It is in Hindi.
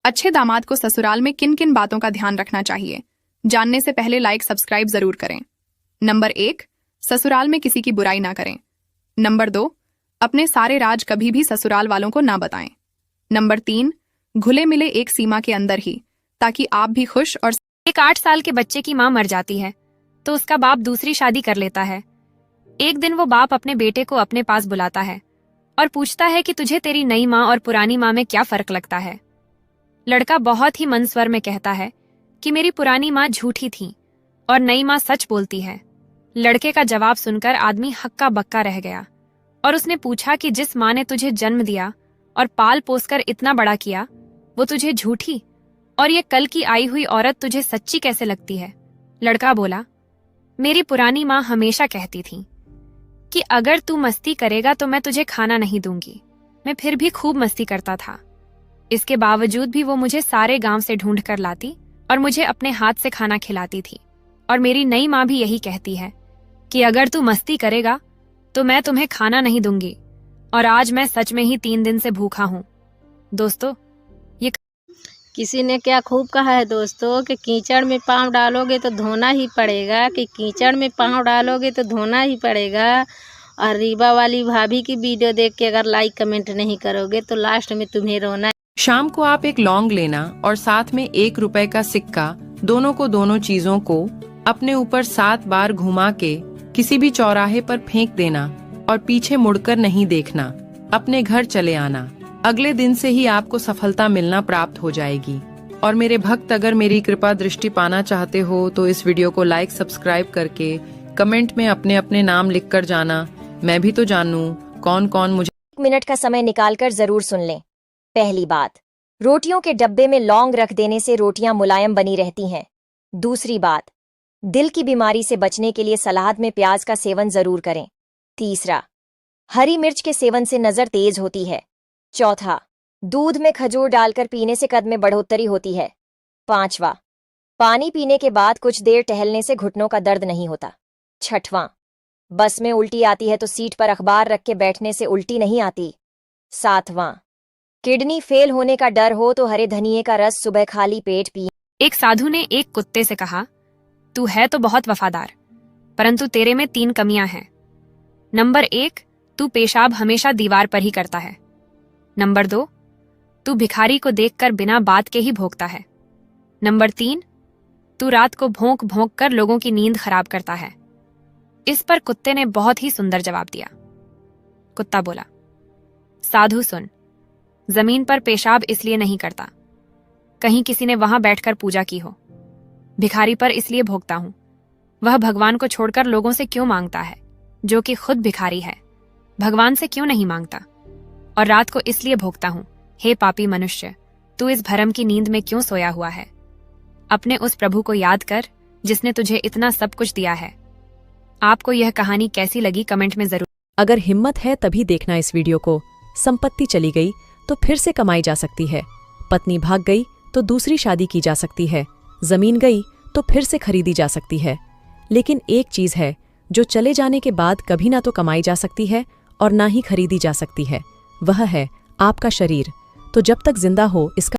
अच्छे दामाद को ससुराल में किन किन बातों का ध्यान रखना चाहिए, जानने से पहले लाइक सब्सक्राइब जरूर करें। नंबर 1, ससुराल में किसी की बुराई ना करें। नंबर 2, अपने सारे राज कभी भी ससुराल वालों को ना बताएं। नंबर 3, घुले मिले एक सीमा के अंदर ही, ताकि आप भी खुश और एक 8 साल के बच्चे की माँ मर जाती है तो उसका बाप दूसरी शादी कर लेता है। एक दिन वो बाप अपने बेटे को अपने पास बुलाता है और पूछता है कि तुझे तेरी नई माँ और पुरानी माँ में क्या फर्क लगता है। लड़का बहुत ही मंद स्वर में कहता है कि मेरी पुरानी माँ झूठी थी और नई माँ सच बोलती है। लड़के का जवाब सुनकर आदमी हक्का बक्का रह गया और उसने पूछा कि जिस माँ ने तुझे जन्म दिया और पाल पोसकर इतना बड़ा किया, वो तुझे झूठी और ये कल की आई हुई औरत तुझे सच्ची कैसे लगती है? लड़का बोला, मेरी पुरानी माँ हमेशा कहती थी कि अगर तू मस्ती करेगा तो मैं तुझे खाना नहीं दूंगी। मैं फिर भी खूब मस्ती करता था। इसके बावजूद भी वो मुझे सारे गांव से ढूंढ कर लाती और मुझे अपने हाथ से खाना खिलाती थी। और मेरी नई माँ भी यही कहती है कि अगर तू मस्ती करेगा तो मैं तुम्हें खाना नहीं दूंगी। और आज मैं सच में ही 3 दिन से भूखा हूँ। दोस्तों, ये किसी ने क्या खूब कहा है दोस्तों कि कीचड़ में पाँव डालोगे तो धोना ही पड़ेगा, कि कीचड़ में पाँव डालोगे तो धोना ही पड़ेगा। और रीबा वाली भाभी की वीडियो देख के अगर लाइक कमेंट नहीं करोगे तो लास्ट में तुम्हें रोना। शाम को आप एक लौंग लेना और साथ में 1 रुपए का सिक्का, दोनों चीजों को अपने ऊपर 7 बार घुमा के किसी भी चौराहे पर फेंक देना और पीछे मुड़कर नहीं देखना। अपने घर चले आना। अगले दिन से ही आपको सफलता मिलना प्राप्त हो जाएगी। और मेरे भक्त, अगर मेरी कृपा दृष्टि पाना चाहते हो तो इस वीडियो को लाइक सब्सक्राइब करके कमेंट में अपने अपने नाम लिख कर जाना। मैं भी तो जानूं कौन कौन मुझे 1 मिनट का समय निकालकर जरूर सुन लें। पहली बात, रोटियों के डब्बे में लौंग रख देने से रोटियां मुलायम बनी रहती हैं। दूसरी बात, दिल की बीमारी से बचने के लिए सलाद में प्याज का सेवन जरूर करें। तीसरा, हरी मिर्च के सेवन से नजर तेज होती है। चौथा, दूध में खजूर डालकर पीने से कद में बढ़ोतरी होती है। पांचवा, पानी पीने के बाद कुछ देर टहलने से घुटनों का दर्द नहीं होता। छठवां, बस में उल्टी आती है तो सीट पर अखबार रख के बैठने से उल्टी नहीं आती। सातवां, किडनी फेल होने का डर हो तो हरे धनिये का रस सुबह खाली पेट पी। एक साधु ने एक कुत्ते से कहा, तू है तो बहुत वफादार, परंतु तेरे में 3 कमियां हैं। नंबर 1, तू पेशाब हमेशा दीवार पर ही करता है। नंबर 2, तू भिखारी को देखकर बिना बात के ही भौंकता है। नंबर 3, तू रात को भौंक भौंक कर लोगों की नींद खराब करता है। इस पर कुत्ते ने बहुत ही सुंदर जवाब दिया। कुत्ता बोला, साधु सुन, जमीन पर पेशाब इसलिए नहीं करता, कहीं किसी ने वहां बैठकर पूजा की हो। भिखारी पर इसलिए भोगता हूं, वह भगवान को छोड़कर लोगों से क्यों मांगता है, जो कि खुद भिखारी है, भगवान से क्यों नहीं मांगता। और रात को इसलिए भोगता हूं, हे पापी मनुष्य, तू इस भरम की नींद में क्यों सोया हुआ है। अपने उस प्रभु को याद कर जिसने तुझे इतना सब कुछ दिया है। आपको यह कहानी कैसी लगी कमेंट में जरूर। अगर हिम्मत है तभी देखना इस वीडियो को। संपत्ति चली गई तो फिर से कमाई जा सकती है। पत्नी भाग गई तो दूसरी शादी की जा सकती है। जमीन गई तो फिर से खरीदी जा सकती है। लेकिन एक चीज है जो चले जाने के बाद कभी ना तो कमाई जा सकती है और ना ही खरीदी जा सकती है, वह है आपका शरीर। तो जब तक जिंदा हो इसका